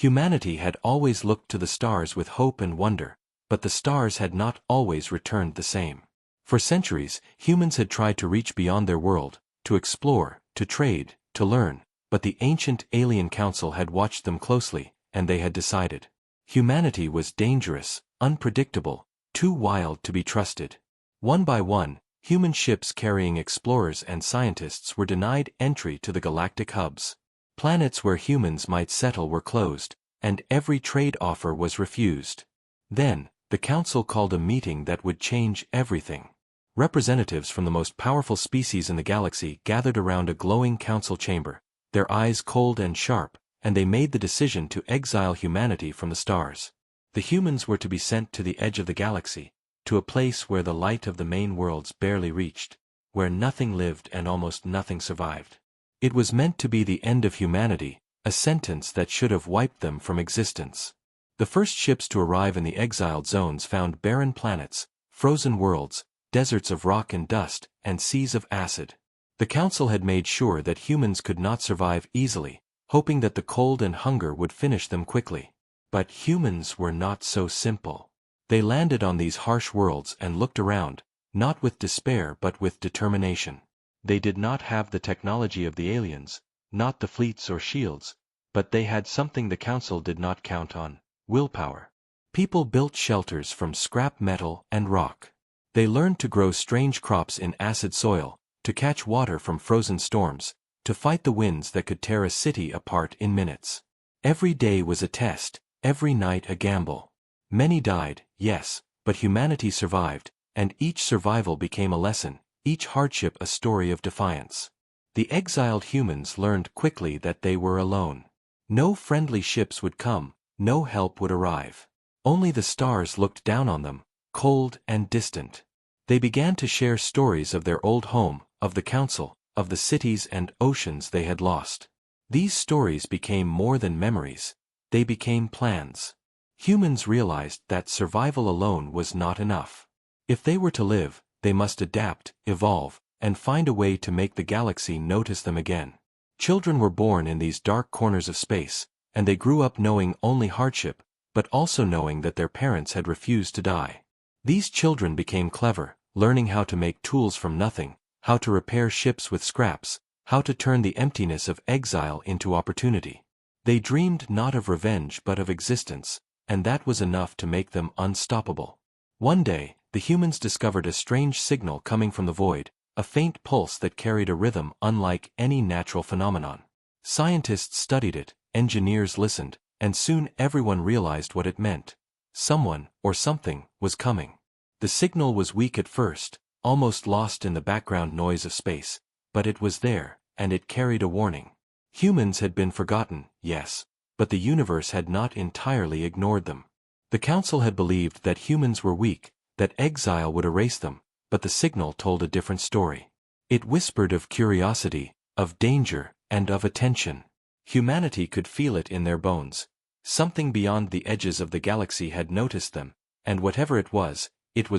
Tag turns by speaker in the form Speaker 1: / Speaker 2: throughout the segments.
Speaker 1: Humanity had always looked to the stars with hope and wonder, but the stars had not always returned the same. For centuries, humans had tried to reach beyond their world, to explore, to trade, to learn, but the ancient alien council had watched them closely, and they had decided. Humanity was dangerous, unpredictable, too wild to be trusted. One by one, human ships carrying explorers and scientists were denied entry to the galactic hubs. Planets where humans might settle were closed, and every trade offer was refused. Then, the council called a meeting that would change everything. Representatives from the most powerful species in the galaxy gathered around a glowing council chamber, their eyes cold and sharp, and they made the decision to exile humanity from the stars. The humans were to be sent to the edge of the galaxy, to a place where the light of the main worlds barely reached, where nothing lived and almost nothing survived. It was meant to be the end of humanity, a sentence that should have wiped them from existence. The first ships to arrive in the exiled zones found barren planets, frozen worlds, deserts of rock and dust, and seas of acid. The council had made sure that humans could not survive easily, hoping that the cold and hunger would finish them quickly. But humans were not so simple. They landed on these harsh worlds and looked around, not with despair but with determination. They did not have the technology of the aliens, not the fleets or shields, but they had something the council did not count on: willpower. People built shelters from scrap metal and rock. They learned to grow strange crops in acid soil, to catch water from frozen storms, to fight the winds that could tear a city apart in minutes. Every day was a test, every night a gamble. Many died, yes, but humanity survived, and each survival became a lesson, each hardship a story of defiance. The exiled humans learned quickly that they were alone. No friendly ships would come, no help would arrive. Only the stars looked down on them, cold and distant. They began to share stories of their old home, of the council, of the cities and oceans they had lost. These stories became more than memories, they became plans. Humans realized that survival alone was not enough. If they were to live, they must adapt, evolve, and find a way to make the galaxy notice them again. Children were born in these dark corners of space, and they grew up knowing only hardship, but also knowing that their parents had refused to die. These children became clever, learning how to make tools from nothing, how to repair ships with scraps, how to turn the emptiness of exile into opportunity. They dreamed not of revenge but of existence, and that was enough to make them unstoppable. One day, the humans discovered a strange signal coming from the void, a faint pulse that carried a rhythm unlike any natural phenomenon. Scientists studied it, engineers listened, and soon everyone realized what it meant. Someone, or something, was coming. The signal was weak at first, almost lost in the background noise of space, but it was there, and it carried a warning. Humans had been forgotten, yes, but the universe had not entirely ignored them. The council had believed that humans were weak, that exile would erase them, but the signal told a different story. It whispered of curiosity, of danger, and of attention. Humanity could feel it in their bones. Something beyond the edges of the galaxy had noticed them, and whatever it was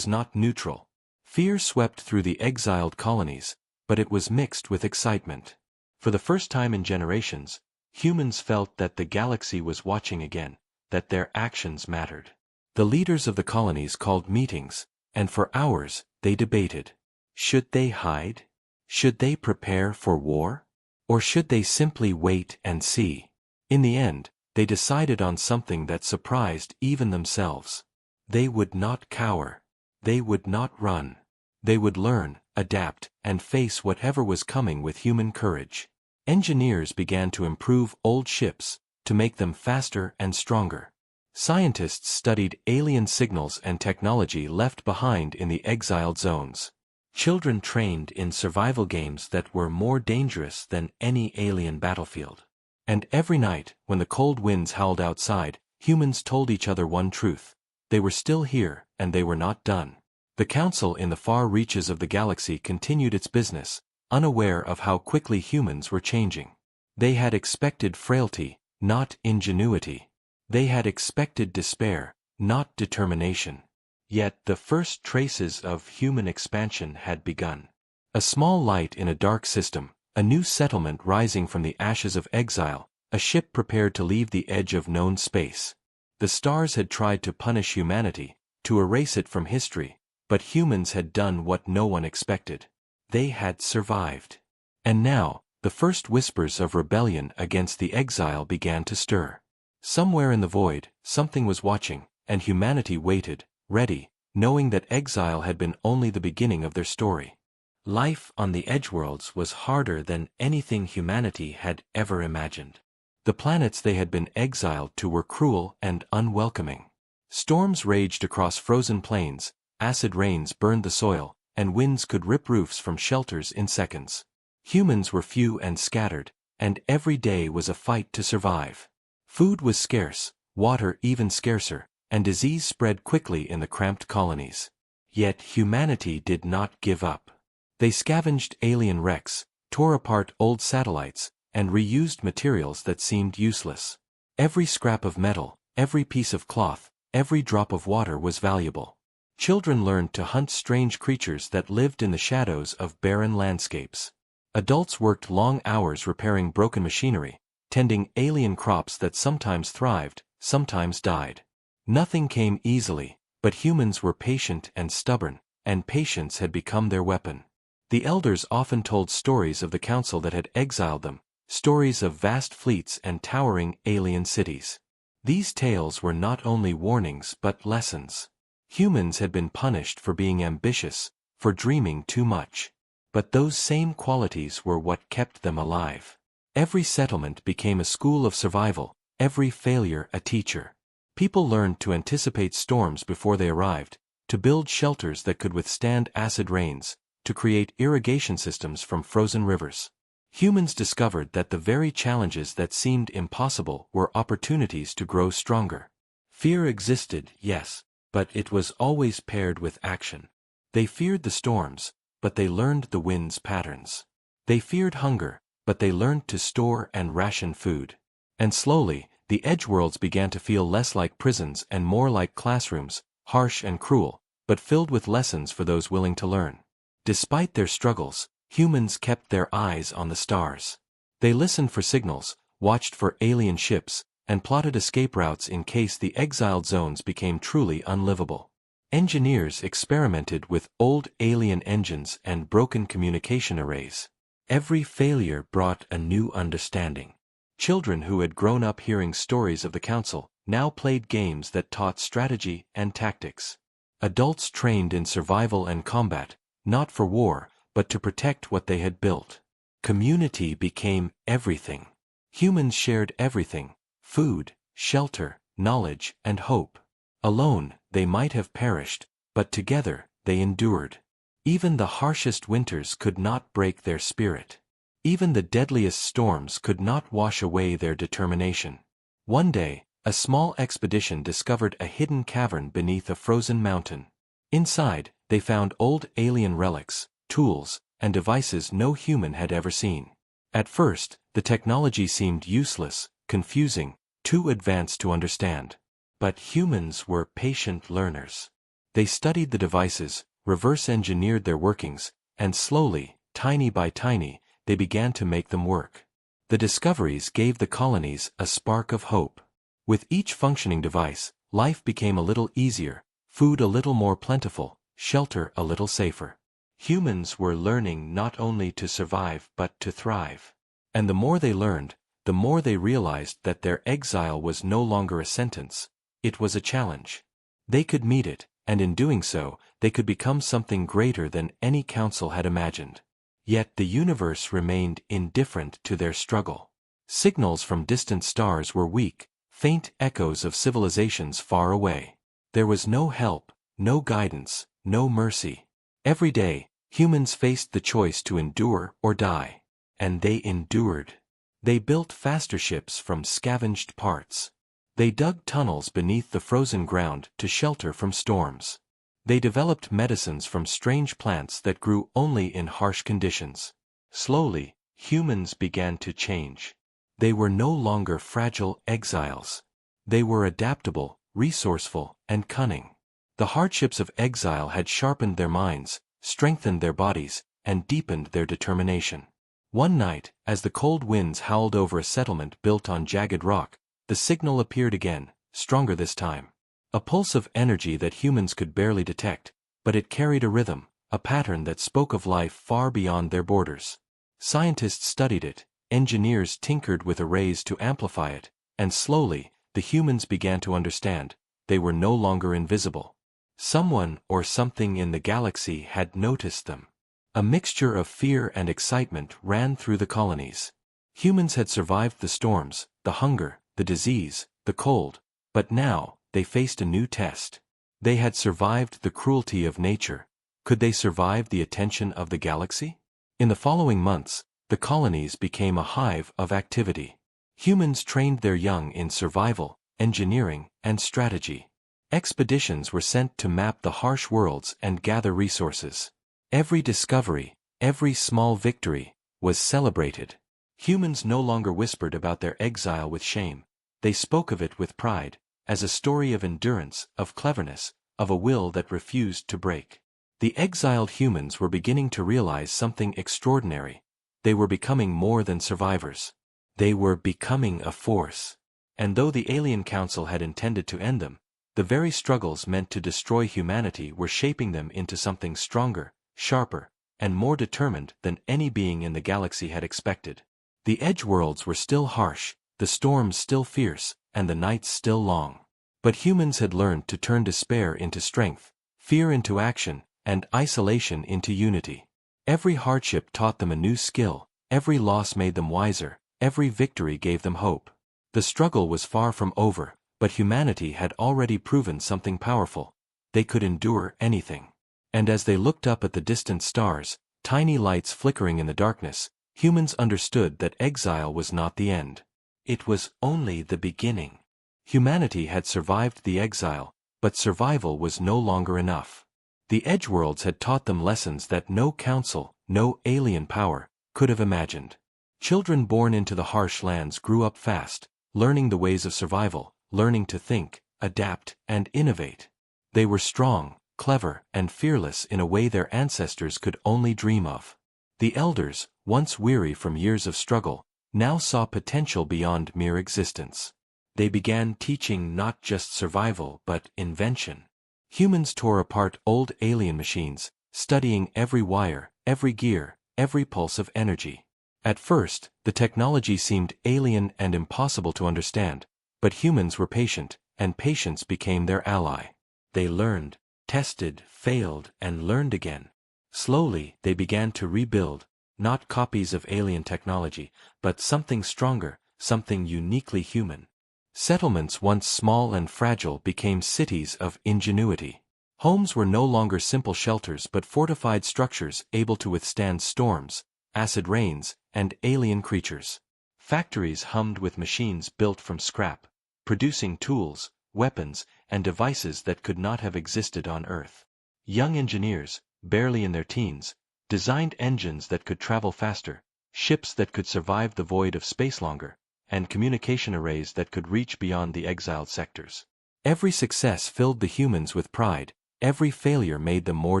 Speaker 1: not neutral. Fear swept through the exiled colonies, but it was mixed with excitement. For the first time in generations, humans felt that the galaxy was watching again, that their actions mattered. The leaders of the colonies called meetings, and for hours, they debated. Should they hide? Should they prepare for war? Or should they simply wait and see? In the end, they decided on something that surprised even themselves. They would not cower. They would not run. They would learn, adapt, and face whatever was coming with human courage. Engineers began to improve old ships, to make them faster and stronger. Scientists studied alien signals and technology left behind in the exiled zones. Children trained in survival games that were more dangerous than any alien battlefield. And every night, when the cold winds howled outside, humans told each other one truth: they were still here, and they were not done. The council in the far reaches of the galaxy continued its business, unaware of how quickly humans were changing. They had expected frailty, not ingenuity. They had expected despair, not determination. Yet the first traces of human expansion had begun. A small light in a dark system, a new settlement rising from the ashes of exile, a ship prepared to leave the edge of known space. The stars had tried to punish humanity, to erase it from history, but humans had done what no one expected. They had survived. And now, the first whispers of rebellion against the exile began to stir. Somewhere in the void, something was watching, and humanity waited, ready, knowing that exile had been only the beginning of their story. Life on the Edgeworlds was harder than anything humanity had ever imagined. The planets they had been exiled to were cruel and unwelcoming. Storms raged across frozen plains, acid rains burned the soil, and winds could rip roofs from shelters in seconds. Humans were few and scattered, and every day was a fight to survive. Food was scarce, water even scarcer, and disease spread quickly in the cramped colonies. Yet humanity did not give up. They scavenged alien wrecks, tore apart old satellites, and reused materials that seemed useless. Every scrap of metal, every piece of cloth, every drop of water was valuable. Children learned to hunt strange creatures that lived in the shadows of barren landscapes. Adults worked long hours repairing broken machinery, tending alien crops that sometimes thrived, sometimes died. Nothing came easily, but humans were patient and stubborn, and patience had become their weapon. The elders often told stories of the council that had exiled them, stories of vast fleets and towering alien cities. These tales were not only warnings but lessons. Humans had been punished for being ambitious, for dreaming too much. But those same qualities were what kept them alive. Every settlement became a school of survival, every failure a teacher. People learned to anticipate storms before they arrived, to build shelters that could withstand acid rains, to create irrigation systems from frozen rivers. Humans discovered that the very challenges that seemed impossible were opportunities to grow stronger. Fear existed, yes, but it was always paired with action. They feared the storms, but they learned the wind's patterns. They feared hunger, but they learned to store and ration food. And slowly, the Edgeworlds began to feel less like prisons and more like classrooms, harsh and cruel, but filled with lessons for those willing to learn. Despite their struggles, humans kept their eyes on the stars. They listened for signals, watched for alien ships, and plotted escape routes in case the exiled zones became truly unlivable. Engineers experimented with old alien engines and broken communication arrays. Every failure brought a new understanding. Children who had grown up hearing stories of the council now played games that taught strategy and tactics. Adults trained in survival and combat, not for war, but to protect what they had built. Community became everything. Humans shared everything: food, shelter, knowledge, and hope. Alone, they might have perished, but together, they endured. Even the harshest winters could not break their spirit. Even the deadliest storms could not wash away their determination. One day, a small expedition discovered a hidden cavern beneath a frozen mountain. Inside, they found old alien relics, tools, and devices no human had ever seen. At first, the technology seemed useless, confusing, too advanced to understand. But humans were patient learners. They studied the devices, reverse-engineered their workings, and slowly, tiny by tiny, they began to make them work. The discoveries gave the colonies a spark of hope. With each functioning device, life became a little easier, food a little more plentiful, shelter a little safer. Humans were learning not only to survive but to thrive. And the more they learned, the more they realized that their exile was no longer a sentence. It was a challenge. They could meet it, and in doing so, they could become something greater than any council had imagined. Yet the universe remained indifferent to their struggle. Signals from distant stars were weak, faint echoes of civilizations far away. There was no help, no guidance, no mercy. Every day, humans faced the choice to endure or die. And they endured. They built faster ships from scavenged parts. They dug tunnels beneath the frozen ground to shelter from storms. They developed medicines from strange plants that grew only in harsh conditions. Slowly, humans began to change. They were no longer fragile exiles. They were adaptable, resourceful, and cunning. The hardships of exile had sharpened their minds, strengthened their bodies, and deepened their determination. One night, as the cold winds howled over a settlement built on jagged rock, the signal appeared again, stronger this time. A pulse of energy that humans could barely detect, but it carried a rhythm, a pattern that spoke of life far beyond their borders. Scientists studied it, engineers tinkered with arrays to amplify it, and slowly, the humans began to understand. They were no longer invisible. Someone or something in the galaxy had noticed them. A mixture of fear and excitement ran through the colonies. Humans had survived the storms, the hunger, the disease, the cold, but now, they faced a new test. They had survived the cruelty of nature. Could they survive the attention of the galaxy? In the following months, the colonies became a hive of activity. Humans trained their young in survival, engineering, and strategy. Expeditions were sent to map the harsh worlds and gather resources. Every discovery, every small victory, was celebrated. Humans no longer whispered about their exile with shame. They spoke of it with pride, as a story of endurance, of cleverness, of a will that refused to break. The exiled humans were beginning to realize something extraordinary. They were becoming more than survivors. They were becoming a force. And though the alien council had intended to end them, the very struggles meant to destroy humanity were shaping them into something stronger, sharper, and more determined than any being in the galaxy had expected. The edge worlds were still harsh, the storms still fierce, and the nights still long. But humans had learned to turn despair into strength, fear into action, and isolation into unity. Every hardship taught them a new skill, every loss made them wiser, every victory gave them hope. The struggle was far from over, but humanity had already proven something powerful. They could endure anything. And as they looked up at the distant stars, tiny lights flickering in the darkness, humans understood that exile was not the end. It was only the beginning. Humanity had survived the exile, but survival was no longer enough. The Edgeworlds had taught them lessons that no council, no alien power, could have imagined. Children born into the harsh lands grew up fast, learning the ways of survival, learning to think, adapt, and innovate. They were strong, clever, and fearless in a way their ancestors could only dream of. The elders, once weary from years of struggle, now saw potential beyond mere existence. They began teaching not just survival but invention. Humans tore apart old alien machines, studying every wire, every gear, every pulse of energy. At first, the technology seemed alien and impossible to understand, but humans were patient, and patience became their ally. They learned, tested, failed, and learned again. Slowly, they began to rebuild, not copies of alien technology, but something stronger, something uniquely human. Settlements once small and fragile became cities of ingenuity. Homes were no longer simple shelters but fortified structures able to withstand storms, acid rains, and alien creatures. Factories hummed with machines built from scrap, producing tools, weapons, and devices that could not have existed on Earth. Young engineers, barely in their teens, designed engines that could travel faster, ships that could survive the void of space longer, and communication arrays that could reach beyond the exiled sectors. Every success filled the humans with pride, every failure made them more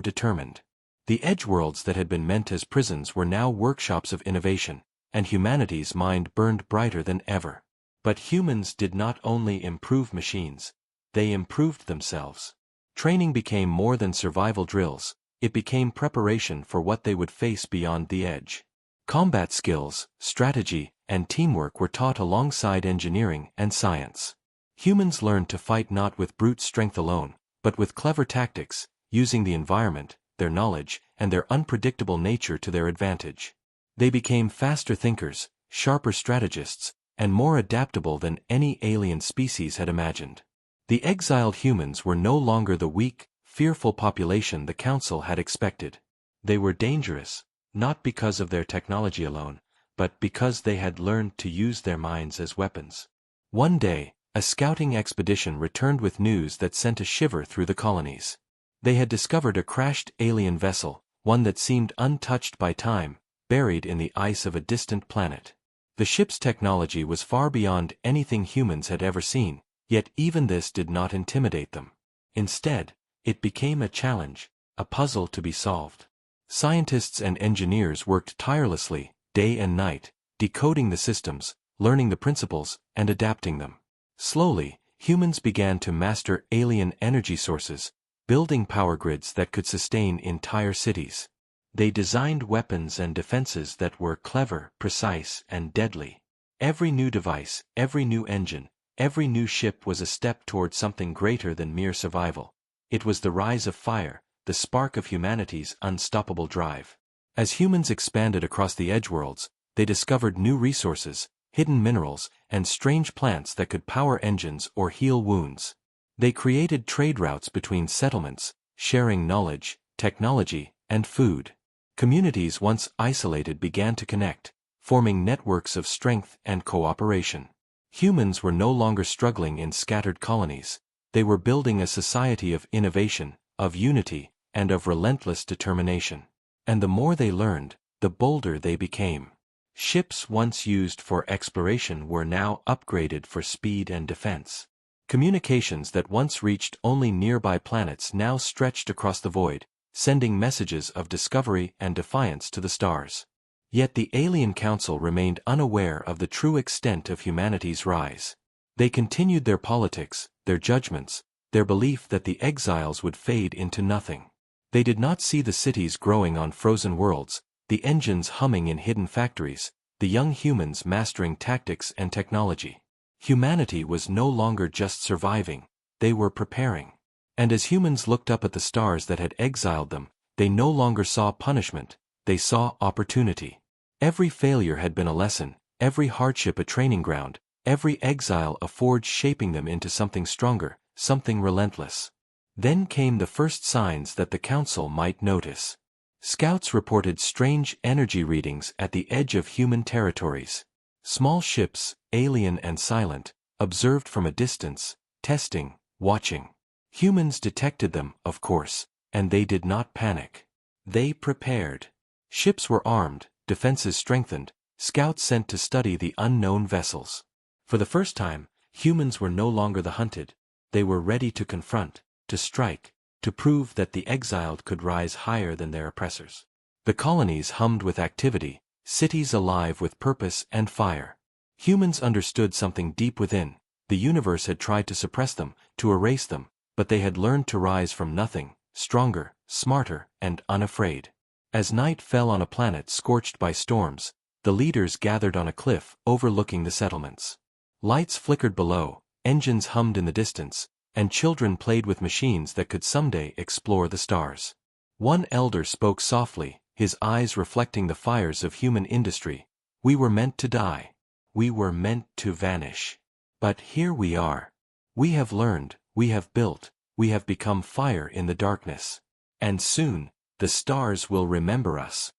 Speaker 1: determined. The edgeworlds that had been meant as prisons were now workshops of innovation, and humanity's mind burned brighter than ever. But humans did not only improve machines, they improved themselves. Training became more than survival drills, it became preparation for what they would face beyond the edge. Combat skills, strategy, and teamwork were taught alongside engineering and science. Humans learned to fight not with brute strength alone, but with clever tactics, using the environment, their knowledge, and their unpredictable nature to their advantage. They became faster thinkers, sharper strategists, and more adaptable than any alien species had imagined. The exiled humans were no longer the weak, fearful population the Council had expected. They were dangerous, not because of their technology alone, but because they had learned to use their minds as weapons. One day, a scouting expedition returned with news that sent a shiver through the colonies. They had discovered a crashed alien vessel, one that seemed untouched by time, buried in the ice of a distant planet. The ship's technology was far beyond anything humans had ever seen, yet even this did not intimidate them. Instead, it became a challenge, a puzzle to be solved. Scientists and engineers worked tirelessly, day and night, decoding the systems, learning the principles, and adapting them. Slowly, humans began to master alien energy sources, building power grids that could sustain entire cities. They designed weapons and defenses that were clever, precise, and deadly. Every new device, every new engine, every new ship was a step toward something greater than mere survival. It was the rise of fire, the spark of humanity's unstoppable drive. As humans expanded across the edgeworlds, they discovered new resources, hidden minerals, and strange plants that could power engines or heal wounds. They created trade routes between settlements, sharing knowledge, technology, and food. Communities once isolated began to connect, forming networks of strength and cooperation. Humans were no longer struggling in scattered colonies. They were building a society of innovation, of unity, and of relentless determination. And the more they learned, the bolder they became. Ships once used for exploration were now upgraded for speed and defense. Communications that once reached only nearby planets now stretched across the void, sending messages of discovery and defiance to the stars. Yet the alien council remained unaware of the true extent of humanity's rise. They continued their politics, their judgments, their belief that the exiles would fade into nothing. They did not see the cities growing on frozen worlds, the engines humming in hidden factories, the young humans mastering tactics and technology. Humanity was no longer just surviving, they were preparing. And as humans looked up at the stars that had exiled them, they no longer saw punishment, they saw opportunity. Every failure had been a lesson, every hardship a training ground, every exile a forge shaping them into something stronger, something relentless. Then came the first signs that the council might notice. Scouts reported strange energy readings at the edge of human territories. Small ships, alien and silent, observed from a distance, testing, watching. Humans detected them, of course, and they did not panic. They prepared. Ships were armed, defenses strengthened, scouts sent to study the unknown vessels. For the first time, humans were no longer the hunted. They were ready to confront, to strike, to prove that the exiled could rise higher than their oppressors. The colonies hummed with activity, cities alive with purpose and fire. Humans understood something deep within. The universe had tried to suppress them, to erase them, but they had learned to rise from nothing, stronger, smarter, and unafraid. As night fell on a planet scorched by storms, the leaders gathered on a cliff overlooking the settlements. Lights flickered below, engines hummed in the distance, and children played with machines that could someday explore the stars. One elder spoke softly, his eyes reflecting the fires of human industry. We were meant to die. We were meant to vanish. But here we are. We have learned, we have built, we have become fire in the darkness. And soon, the stars will remember us.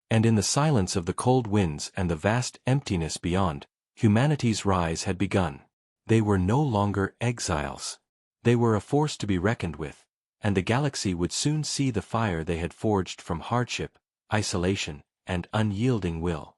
Speaker 1: And in the silence of the cold winds and the vast emptiness beyond, humanity's rise had begun. They were no longer exiles. They were a force to be reckoned with, and the galaxy would soon see the fire they had forged from hardship, isolation, and unyielding will.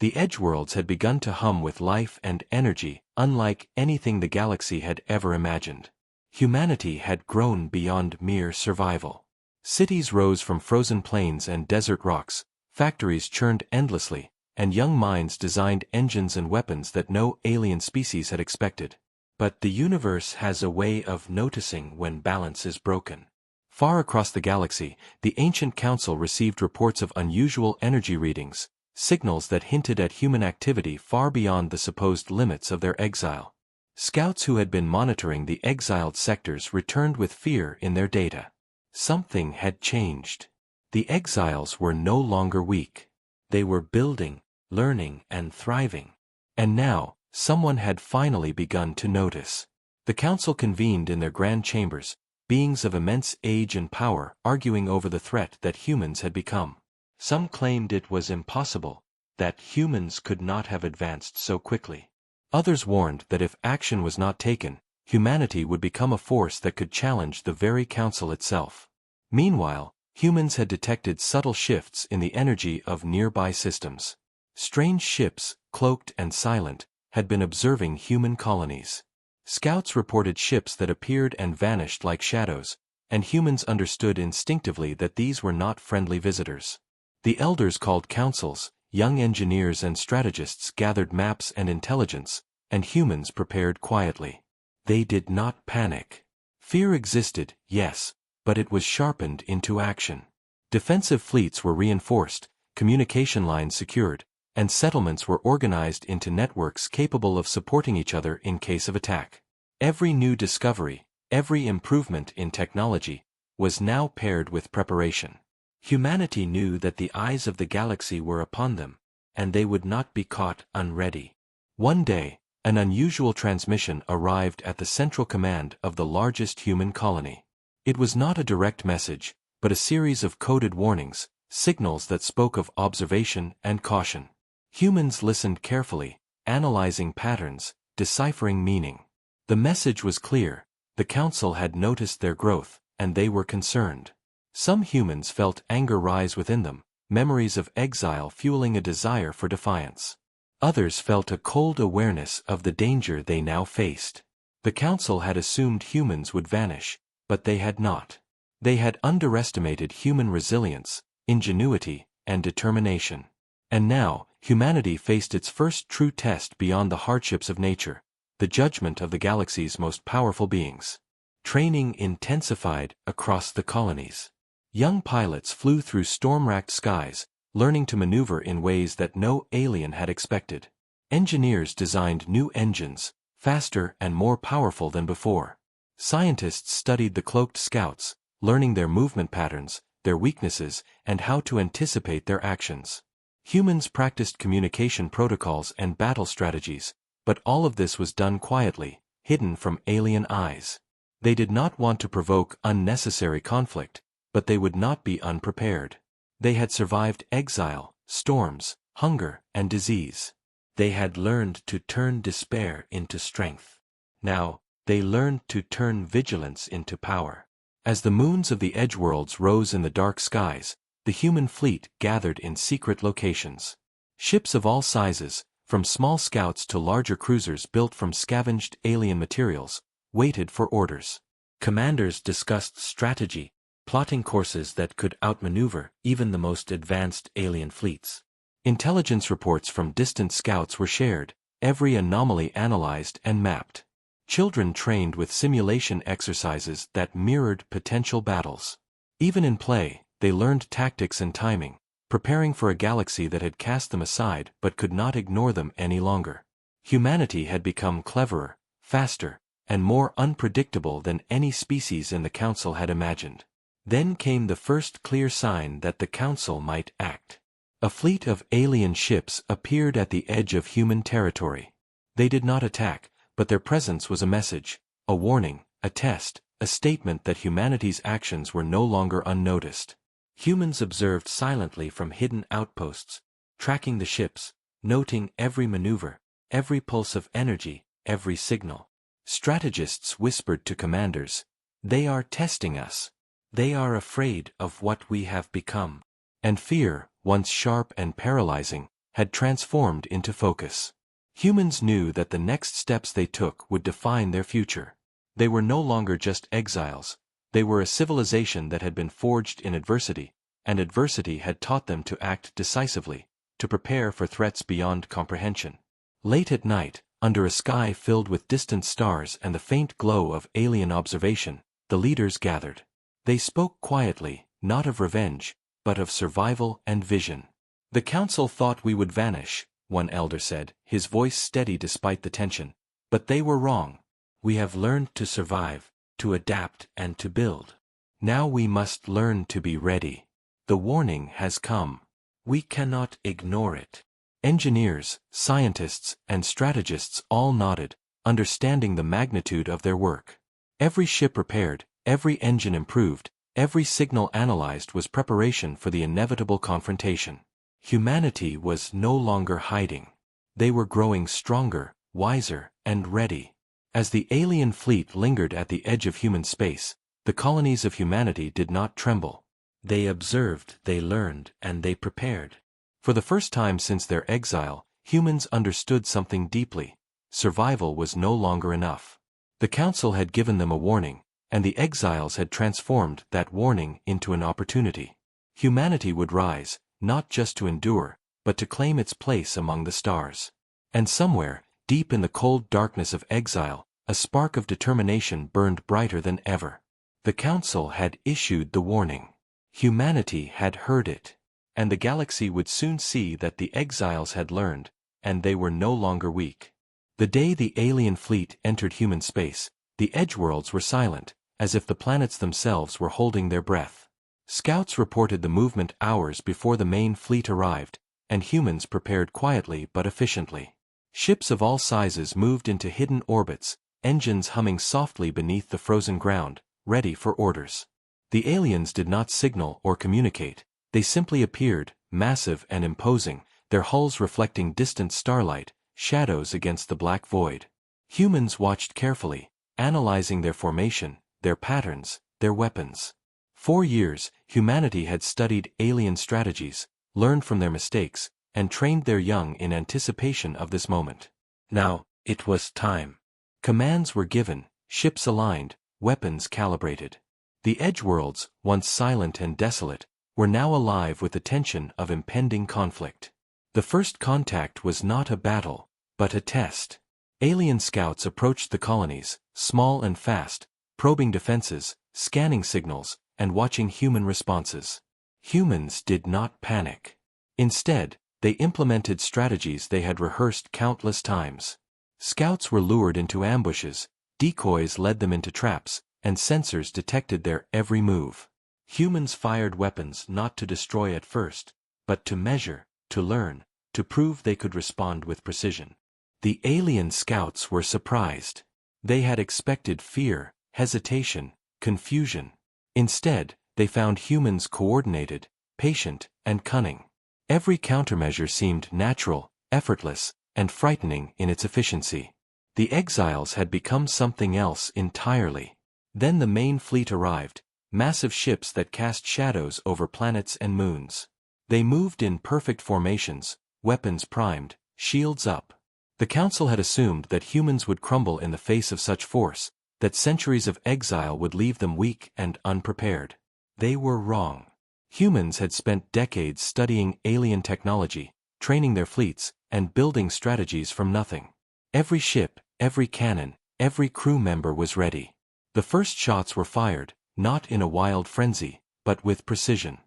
Speaker 1: The edgeworlds had begun to hum with life and energy, unlike anything the galaxy had ever imagined. Humanity had grown beyond mere survival. Cities rose from frozen plains and desert rocks, factories churned endlessly, and young minds designed engines and weapons that no alien species had expected. But the universe has a way of noticing when balance is broken. Far across the galaxy, the ancient council received reports of unusual energy readings, signals that hinted at human activity far beyond the supposed limits of their exile. Scouts who had been monitoring the exiled sectors returned with fear in their data. Something had changed. The exiles were no longer weak. They were building, learning, and thriving. And now, someone had finally begun to notice. The council convened in their grand chambers, beings of immense age and power arguing over the threat that humans had become. Some claimed it was impossible, that humans could not have advanced so quickly. Others warned that if action was not taken, humanity would become a force that could challenge the very council itself. Meanwhile, humans had detected subtle shifts in the energy of nearby systems. Strange ships, cloaked and silent, had been observing human colonies. Scouts reported ships that appeared and vanished like shadows, and humans understood instinctively that these were not friendly visitors. The elders called councils, young engineers and strategists gathered maps and intelligence, and humans prepared quietly. They did not panic. Fear existed, yes, but it was sharpened into action. Defensive fleets were reinforced, communication lines secured, and settlements were organized into networks capable of supporting each other in case of attack. Every new discovery, every improvement in technology, was now paired with preparation. Humanity knew that the eyes of the galaxy were upon them, and they would not be caught unready. One day, an unusual transmission arrived at the central command of the largest human colony. It was not a direct message, but a series of coded warnings, signals that spoke of observation and caution. Humans listened carefully, analyzing patterns, deciphering meaning. The message was clear: the Council had noticed their growth, and they were concerned. Some humans felt anger rise within them, memories of exile fueling a desire for defiance. Others felt a cold awareness of the danger they now faced. The Council had assumed humans would vanish, but they had not. They had underestimated human resilience, ingenuity, and determination. And now, humanity faced its first true test beyond the hardships of nature, the judgment of the galaxy's most powerful beings. Training intensified across the colonies. Young pilots flew through storm-racked skies, learning to maneuver in ways that no alien had expected. Engineers designed new engines, faster and more powerful than before. Scientists studied the cloaked scouts, learning their movement patterns, their weaknesses, and how to anticipate their actions. Humans practiced communication protocols and battle strategies, but all of this was done quietly, hidden from alien eyes. They did not want to provoke unnecessary conflict, but they would not be unprepared. They had survived exile, storms, hunger, and disease. They had learned to turn despair into strength. Now, they learned to turn vigilance into power. As the moons of the edgeworlds rose in the dark skies, the human fleet gathered in secret locations. Ships of all sizes, from small scouts to larger cruisers built from scavenged alien materials, waited for orders. Commanders discussed strategy, plotting courses that could outmaneuver even the most advanced alien fleets. Intelligence reports from distant scouts were shared, every anomaly analyzed and mapped. Children trained with simulation exercises that mirrored potential battles. Even in play, they learned tactics and timing, preparing for a galaxy that had cast them aside but could not ignore them any longer. Humanity had become cleverer, faster, and more unpredictable than any species in the Council had imagined. Then came the first clear sign that the Council might act. A fleet of alien ships appeared at the edge of human territory. They did not attack, but their presence was a message, a warning, a test, a statement that humanity's actions were no longer unnoticed. Humans observed silently from hidden outposts, tracking the ships, noting every maneuver, every pulse of energy, every signal. Strategists whispered to commanders, "They are testing us. They are afraid of what we have become." And fear, once sharp and paralyzing, had transformed into focus. Humans knew that the next steps they took would define their future. They were no longer just exiles. They were a civilization that had been forged in adversity, and adversity had taught them to act decisively, to prepare for threats beyond comprehension. Late at night, under a sky filled with distant stars and the faint glow of alien observation, the leaders gathered. They spoke quietly, not of revenge, but of survival and vision. "The Council thought we would vanish," one elder said, his voice steady despite the tension. "But they were wrong. We have learned to survive, to adapt and to build. Now we must learn to be ready. The warning has come. We cannot ignore it." Engineers, scientists, and strategists all nodded, understanding the magnitude of their work. Every ship repaired, every engine improved, every signal analyzed was preparation for the inevitable confrontation. Humanity was no longer hiding. They were growing stronger, wiser, and ready. As the alien fleet lingered at the edge of human space, the colonies of humanity did not tremble. They observed, they learned, and they prepared. For the first time since their exile, humans understood something deeply. Survival was no longer enough. The Council had given them a warning, and the exiles had transformed that warning into an opportunity. Humanity would rise, not just to endure, but to claim its place among the stars. And somewhere, deep in the cold darkness of exile, a spark of determination burned brighter than ever. The Council had issued the warning. Humanity had heard it. And the galaxy would soon see that the exiles had learned, and they were no longer weak. The day the alien fleet entered human space, the edgeworlds were silent, as if the planets themselves were holding their breath. Scouts reported the movement hours before the main fleet arrived, and humans prepared quietly but efficiently. Ships of all sizes moved into hidden orbits, engines humming softly beneath the frozen ground, ready for orders. The aliens did not signal or communicate, they simply appeared, massive and imposing, their hulls reflecting distant starlight, shadows against the black void. Humans watched carefully, analyzing their formation, their patterns, their weapons. For years, humanity had studied alien strategies, learned from their mistakes, and trained their young in anticipation of this moment. Now, it was time. Commands were given, ships aligned, weapons calibrated. The edgeworlds, once silent and desolate, were now alive with the tension of impending conflict. The first contact was not a battle, but a test. Alien scouts approached the colonies, small and fast, probing defenses, scanning signals, and watching human responses. Humans did not panic. Instead, they implemented strategies they had rehearsed countless times. Scouts were lured into ambushes, decoys led them into traps, and sensors detected their every move. Humans fired weapons not to destroy at first, but to measure, to learn, to prove they could respond with precision. The alien scouts were surprised. They had expected fear, hesitation, confusion. Instead, they found humans coordinated, patient, and cunning. Every countermeasure seemed natural, effortless, and frightening in its efficiency. The exiles had become something else entirely. Then the main fleet arrived, massive ships that cast shadows over planets and moons. They moved in perfect formations, weapons primed, shields up. The Council had assumed that humans would crumble in the face of such force, that centuries of exile would leave them weak and unprepared. They were wrong. Humans had spent decades studying alien technology, training their fleets, and building strategies from nothing. Every ship, every cannon, every crew member was ready. The first shots were fired, not in a wild frenzy, but with precision.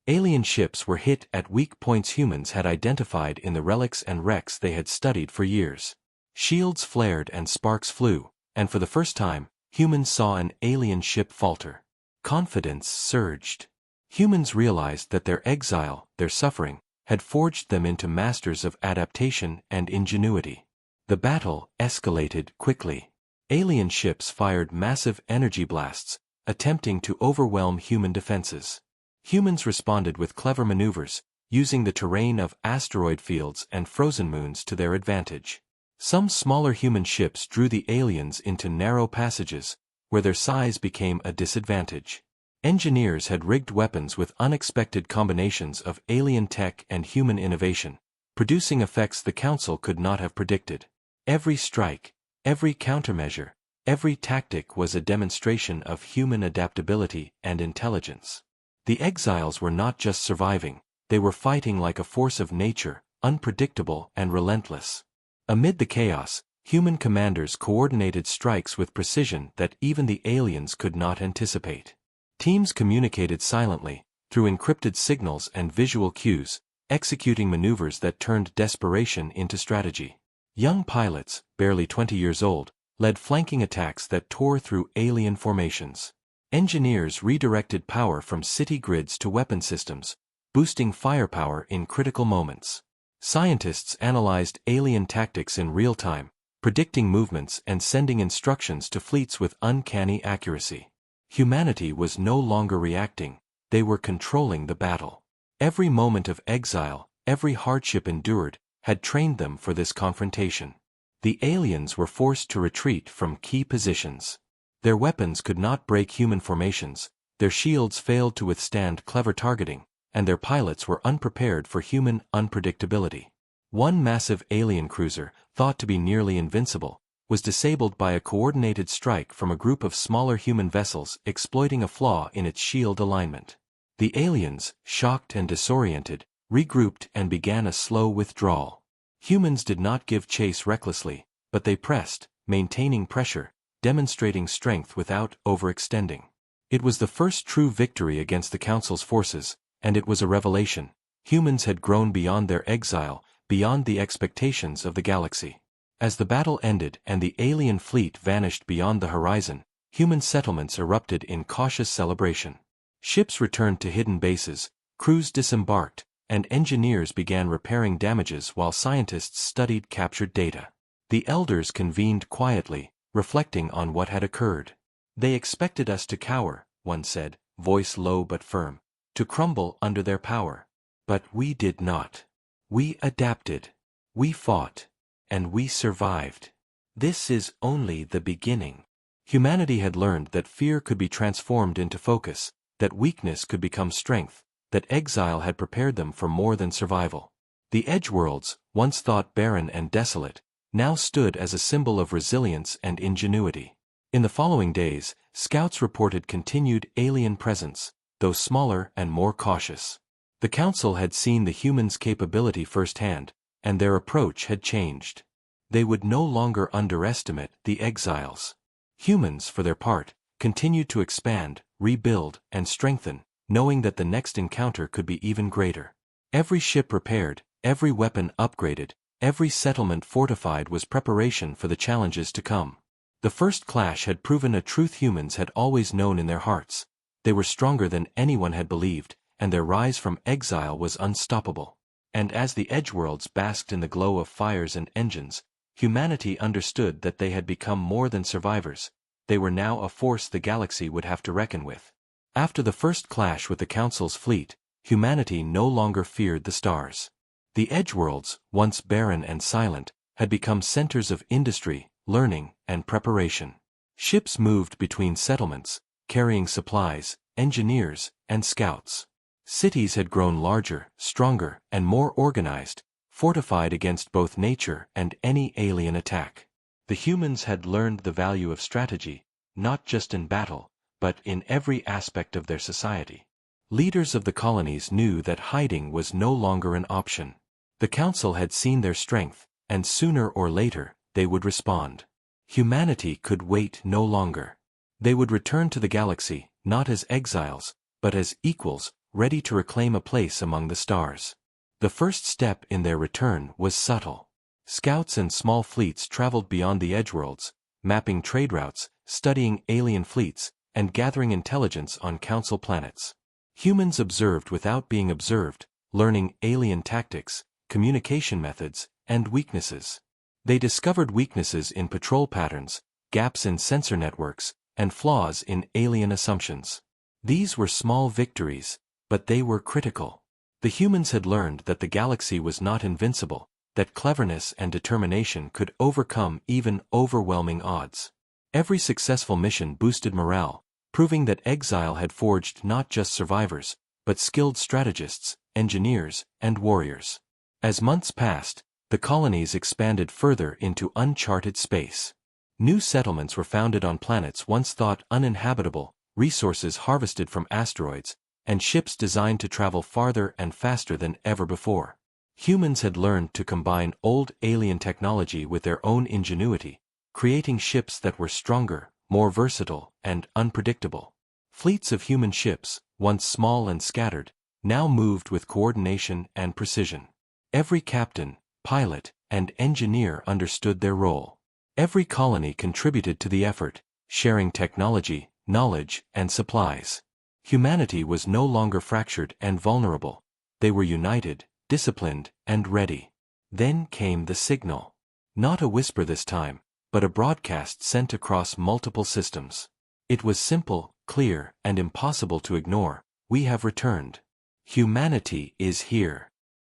Speaker 1: Alien ships were hit at weak points humans had identified in the relics and wrecks they had studied for years. Shields flared and sparks flew, and for the first time, humans saw an alien ship falter. Confidence surged. Humans realized that their exile, their suffering, had forged them into masters of adaptation and ingenuity. The battle escalated quickly. Alien ships fired massive energy blasts, attempting to overwhelm human defenses. Humans responded with clever maneuvers, using the terrain of asteroid fields and frozen moons to their advantage. Some smaller human ships drew the aliens into narrow passages, where their size became a disadvantage. Engineers had rigged weapons with unexpected combinations of alien tech and human innovation, producing effects the Council could not have predicted. Every strike, every countermeasure, every tactic was a demonstration of human adaptability and intelligence. The exiles were not just surviving, they were fighting like a force of nature, unpredictable and relentless. Amid the chaos, human commanders coordinated strikes with precision that even the aliens could not anticipate. Teams communicated silently, through encrypted signals and visual cues, executing maneuvers that turned desperation into strategy. Young pilots, barely 20 years old, led flanking attacks that tore through alien formations. Engineers redirected power from city grids to weapon systems, boosting firepower in critical moments. Scientists analyzed alien tactics in real time, predicting movements and sending instructions to fleets with uncanny accuracy. Humanity was no longer reacting, they were controlling the battle. Every moment of exile, every hardship endured, had trained them for this confrontation. The aliens were forced to retreat from key positions. Their weapons could not break human formations, their shields failed to withstand clever targeting, and their pilots were unprepared for human unpredictability. One massive alien cruiser, thought to be nearly invincible, was disabled by a coordinated strike from a group of smaller human vessels exploiting a flaw in its shield alignment. The aliens, shocked and disoriented, regrouped and began a slow withdrawal. Humans did not give chase recklessly, but they pressed, maintaining pressure, demonstrating strength without overextending. It was the first true victory against the Council's forces, and it was a revelation. Humans had grown beyond their exile, beyond the expectations of the galaxy. As the battle ended and the alien fleet vanished beyond the horizon, human settlements erupted in cautious celebration. Ships returned to hidden bases, crews disembarked, and engineers began repairing damages while scientists studied captured data. The elders convened quietly, reflecting on what had occurred. They expected us to cower, one said, voice low but firm, to crumble under their power. But we did not. We adapted. We fought. And we survived. This is only the beginning. Humanity had learned that fear could be transformed into focus, that weakness could become strength, that exile had prepared them for more than survival. The Edgeworlds, once thought barren and desolate, now stood as a symbol of resilience and ingenuity. In the following days, scouts reported continued alien presence, though smaller and more cautious. The Council had seen the humans' capability firsthand, and their approach had changed. They would no longer underestimate the exiles. Humans, for their part, continued to expand, rebuild, and strengthen, knowing that the next encounter could be even greater. Every ship repaired, every weapon upgraded, every settlement fortified was preparation for the challenges to come. The first clash had proven a truth humans had always known in their hearts. They were stronger than anyone had believed, and their rise from exile was unstoppable. And as the Edgeworlds basked in the glow of fires and engines, humanity understood that they had become more than survivors. They were now a force the galaxy would have to reckon with. After the first clash with the Council's fleet, humanity no longer feared the stars. The Edgeworlds, once barren and silent, had become centers of industry, learning, and preparation. Ships moved between settlements, carrying supplies, engineers, and scouts. Cities had grown larger, stronger, and more organized, fortified against both nature and any alien attack. The humans had learned the value of strategy, not just in battle, but in every aspect of their society. Leaders of the colonies knew that hiding was no longer an option. The Council had seen their strength, and sooner or later, they would respond. Humanity could wait no longer. They would return to the galaxy, not as exiles, but as equals, ready to reclaim a place among the stars. The first step in their return was subtle. Scouts and small fleets traveled beyond the Edgeworlds, mapping trade routes, studying alien fleets, and gathering intelligence on Council planets. Humans observed without being observed, learning alien tactics, communication methods, and weaknesses. They discovered weaknesses in patrol patterns, gaps in sensor networks, and flaws in alien assumptions. These were small victories, but they were critical. The humans had learned that the galaxy was not invincible, that cleverness and determination could overcome even overwhelming odds. Every successful mission boosted morale, proving that exile had forged not just survivors, but skilled strategists, engineers, and warriors. As months passed, the colonies expanded further into uncharted space. New settlements were founded on planets once thought uninhabitable, resources harvested from asteroids, and ships designed to travel farther and faster than ever before. Humans had learned to combine old alien technology with their own ingenuity, creating ships that were stronger, more versatile, and unpredictable. Fleets of human ships, once small and scattered, now moved with coordination and precision. Every captain, pilot, and engineer understood their role. Every colony contributed to the effort, sharing technology, knowledge, and supplies. Humanity was no longer fractured and vulnerable. They were united, disciplined, and ready. Then came the signal. Not a whisper this time, but a broadcast sent across multiple systems. It was simple, clear, and impossible to ignore. We have returned. Humanity is here.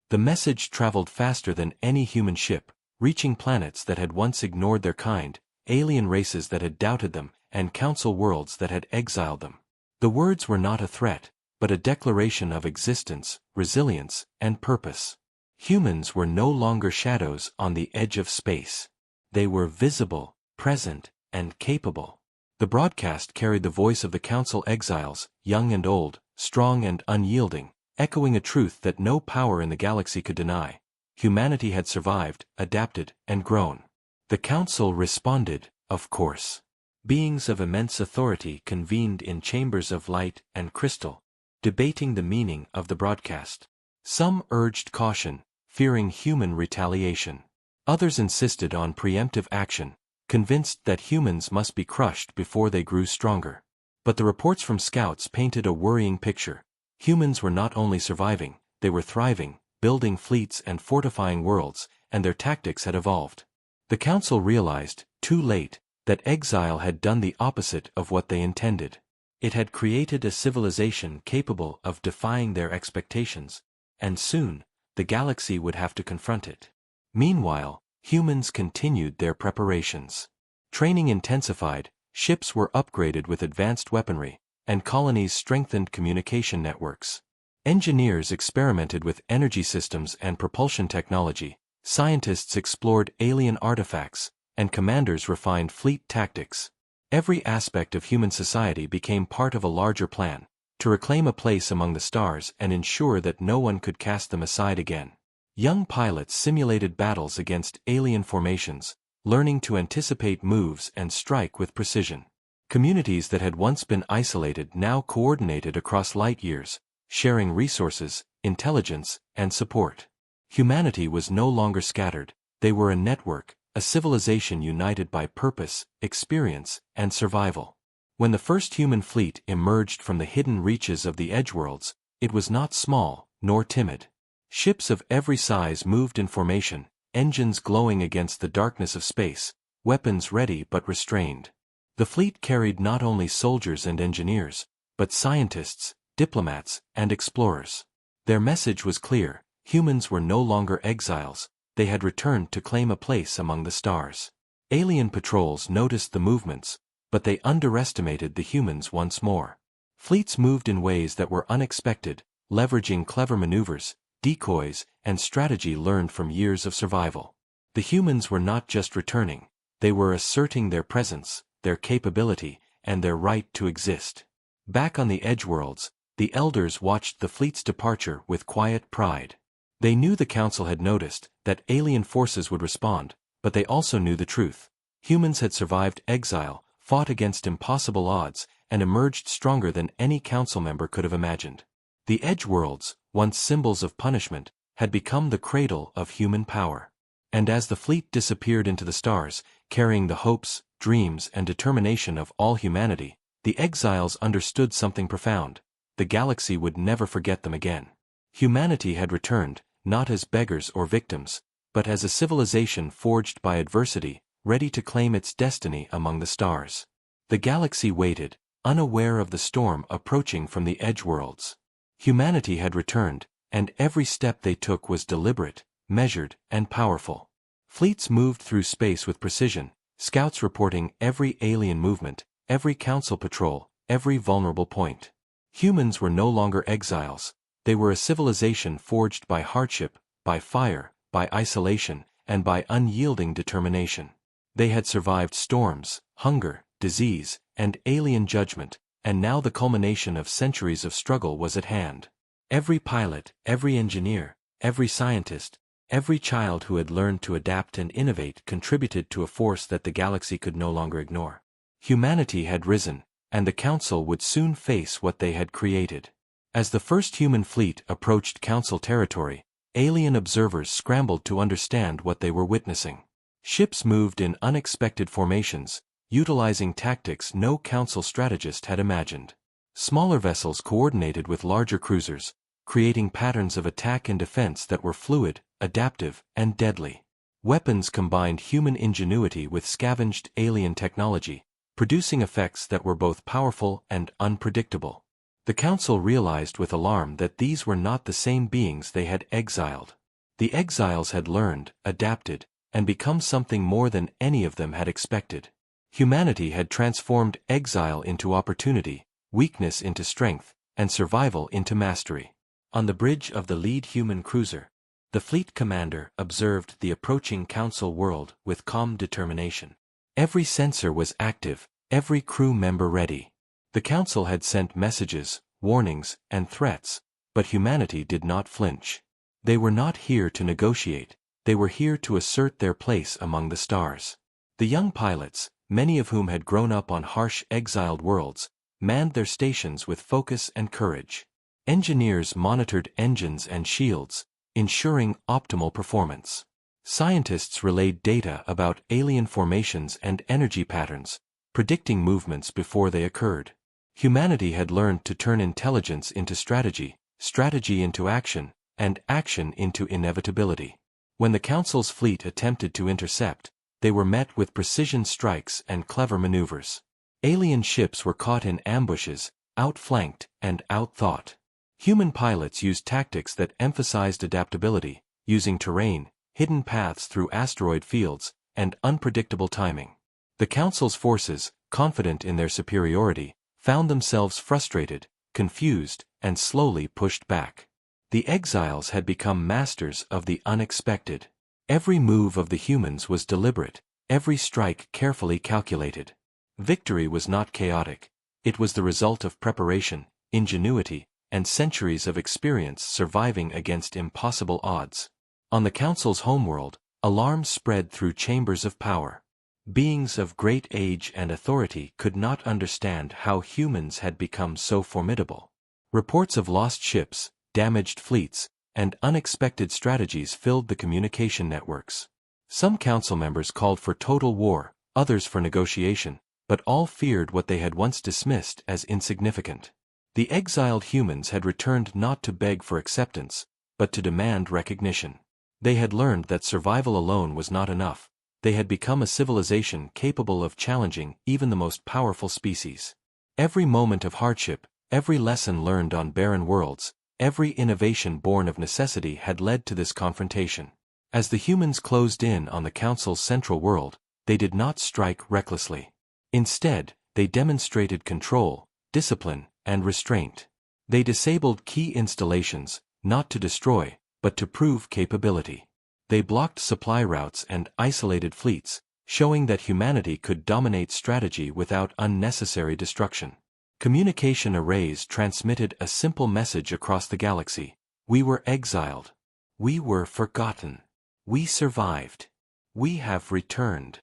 Speaker 1: The message traveled faster than any human ship, reaching planets that had once ignored their kind, alien races that had doubted them, and council worlds that had exiled them. The words were not a threat, but a declaration of existence, resilience, and purpose. Humans were no longer shadows on the edge of space. They were visible, present, and capable. The broadcast carried the voice of the council exiles, young and old, strong and unyielding, echoing a truth that no power in the galaxy could deny. Humanity had survived, adapted, and grown. The Council responded, of course. Beings of immense authority convened in chambers of light and crystal, debating the meaning of the broadcast. Some urged caution, fearing human retaliation. Others insisted on preemptive action, convinced that humans must be crushed before they grew stronger. But the reports from scouts painted a worrying picture. Humans were not only surviving, they were thriving, building fleets and fortifying worlds, and their tactics had evolved. The Council realized, too late, that exile had done the opposite of what they intended. It had created a civilization capable of defying their expectations, and soon, the galaxy would have to confront it. Meanwhile, humans continued their preparations. Training intensified, ships were upgraded with advanced weaponry, and colonies strengthened communication networks. Engineers experimented with energy systems and propulsion technology, scientists explored alien artifacts, and commanders refined fleet tactics. Every aspect of human society became part of a larger plan, to reclaim a place among the stars and ensure that no one could cast them aside again. Young pilots simulated battles against alien formations, learning to anticipate moves and strike with precision. Communities that had once been isolated now coordinated across light years, sharing resources, intelligence, and support. Humanity was no longer scattered, they were a network, a civilization united by purpose, experience, and survival. When the first human fleet emerged from the hidden reaches of the Edgeworlds, it was not small, nor timid. Ships of every size moved in formation, engines glowing against the darkness of space, weapons ready but restrained. The fleet carried not only soldiers and engineers, but scientists, diplomats, and explorers. Their message was clear: humans were no longer exiles, they had returned to claim a place among the stars. Alien patrols noticed the movements, but they underestimated the humans once more. Fleets moved in ways that were unexpected, leveraging clever maneuvers, decoys, and strategy learned from years of survival. The humans were not just returning, they were asserting their presence, their capability, and their right to exist. Back on the Edgeworlds, the Elders watched the fleet's departure with quiet pride. They knew the Council had noticed that alien forces would respond, but they also knew the truth. Humans had survived exile, fought against impossible odds, and emerged stronger than any Council member could have imagined. The Edgeworlds, once symbols of punishment, had become the cradle of human power. And as the fleet disappeared into the stars, carrying the hopes, dreams, and determination of all humanity, the exiles understood something profound: the galaxy would never forget them again. Humanity had returned, not as beggars or victims, but as a civilization forged by adversity, ready to claim its destiny among the stars. The galaxy waited, unaware of the storm approaching from the Edgeworlds. Humanity had returned, and every step they took was deliberate, measured, and powerful. Fleets moved through space with precision, scouts reporting every alien movement, every Council patrol, every vulnerable point. Humans were no longer exiles, they were a civilization forged by hardship, by fire, by isolation, and by unyielding determination. They had survived storms, hunger, disease, and alien judgment, and now the culmination of centuries of struggle was at hand. Every pilot, every engineer, every scientist, every child who had learned to adapt and innovate contributed to a force that the galaxy could no longer ignore. Humanity had risen, and the Council would soon face what they had created. As the first human fleet approached Council territory, alien observers scrambled to understand what they were witnessing. Ships moved in unexpected formations, utilizing tactics no Council strategist had imagined. Smaller vessels coordinated with larger cruisers, creating patterns of attack and defense that were fluid, adaptive, and deadly. Weapons combined human ingenuity with scavenged alien technology, producing effects that were both powerful and unpredictable. The Council realized with alarm that these were not the same beings they had exiled. The exiles had learned, adapted, and become something more than any of them had expected. Humanity had transformed exile into opportunity, weakness into strength, and survival into mastery. On the bridge of the lead human cruiser, the fleet commander observed the approaching Council world with calm determination. Every sensor was active, every crew member ready. The Council had sent messages, warnings, and threats, but humanity did not flinch. They were not here to negotiate, they were here to assert their place among the stars. The young pilots, many of whom had grown up on harsh exiled worlds, manned their stations with focus and courage. Engineers monitored engines and shields, ensuring optimal performance. Scientists relayed data about alien formations and energy patterns, predicting movements before they occurred. Humanity had learned to turn intelligence into strategy, strategy into action, and action into inevitability. When the Council's fleet attempted to intercept, they were met with precision strikes and clever maneuvers. Alien ships were caught in ambushes, outflanked, and outthought. Human pilots used tactics that emphasized adaptability, using terrain, hidden paths through asteroid fields, and unpredictable timing. The Council's forces, confident in their superiority, found themselves frustrated, confused, and slowly pushed back. The exiles had become masters of the unexpected. Every move of the humans was deliberate, every strike carefully calculated. Victory was not chaotic. It was the result of preparation, ingenuity, and centuries of experience surviving against impossible odds. On the Council's homeworld, alarms spread through chambers of power. Beings of great age and authority could not understand how humans had become so formidable. Reports of lost ships, damaged fleets, and unexpected strategies filled the communication networks. Some council members called for total war, others for negotiation, but all feared what they had once dismissed as insignificant. The exiled humans had returned not to beg for acceptance, but to demand recognition. They had learned that survival alone was not enough. They had become a civilization capable of challenging even the most powerful species. Every moment of hardship, every lesson learned on barren worlds, every innovation born of necessity had led to this confrontation. As the humans closed in on the Council's central world, they did not strike recklessly. Instead, they demonstrated control, discipline, and restraint. They disabled key installations, not to destroy, but to prove capability. They blocked supply routes and isolated fleets, showing that humanity could dominate strategy without unnecessary destruction. Communication arrays transmitted a simple message across the galaxy: we were exiled. We were forgotten. We survived. We have returned.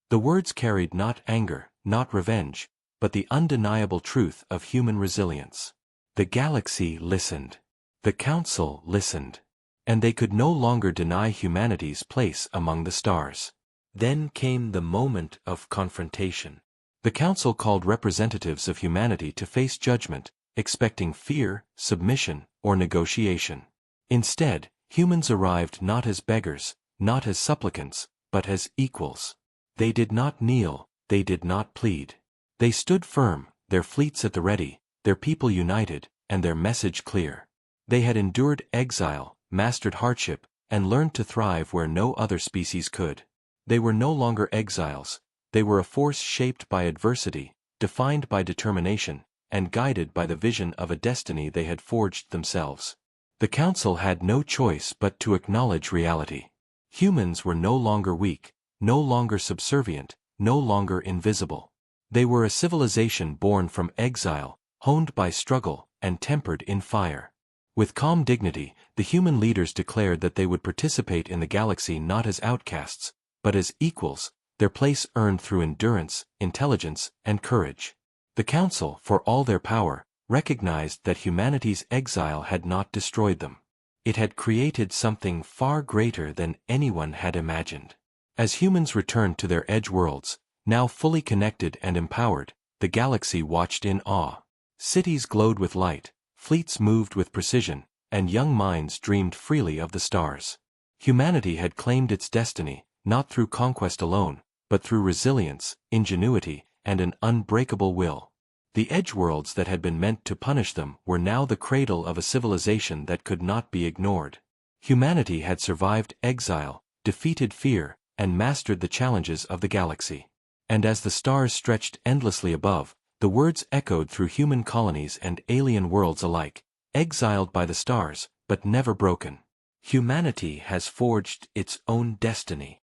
Speaker 1: The words carried not anger, not revenge, but the undeniable truth of human resilience. The galaxy listened. The Council listened. And they could no longer deny humanity's place among the stars. Then came the moment of confrontation. The Council called representatives of humanity to face judgment, expecting fear, submission, or negotiation. Instead, humans arrived not as beggars, not as supplicants, but as equals. They did not kneel, they did not plead. They stood firm, their fleets at the ready, their people united, and their message clear. They had endured exile, mastered hardship, and learned to thrive where no other species could. They were no longer exiles. They were a force shaped by adversity, defined by determination, and guided by the vision of a destiny they had forged themselves. The Council had no choice but to acknowledge reality. Humans were no longer weak, no longer subservient, no longer invisible. They were a civilization born from exile, honed by struggle, and tempered in fire. With calm dignity, the human leaders declared that they would participate in the galaxy not as outcasts, but as equals, their place earned through endurance, intelligence, and courage. The Council, for all their power, recognized that humanity's exile had not destroyed them. It had created something far greater than anyone had imagined. As humans returned to their edge worlds, now fully connected and empowered, the galaxy watched in awe. Cities glowed with light, fleets moved with precision, and young minds dreamed freely of the stars. Humanity had claimed its destiny, not through conquest alone, but through resilience, ingenuity, and an unbreakable will. The edgeworlds that had been meant to punish them were now the cradle of a civilization that could not be ignored. Humanity had survived exile, defeated fear, and mastered the challenges of the galaxy. And as the stars stretched endlessly above, the words echoed through human colonies and alien worlds alike: exiled by the stars, but never broken. Humanity has forged its own destiny.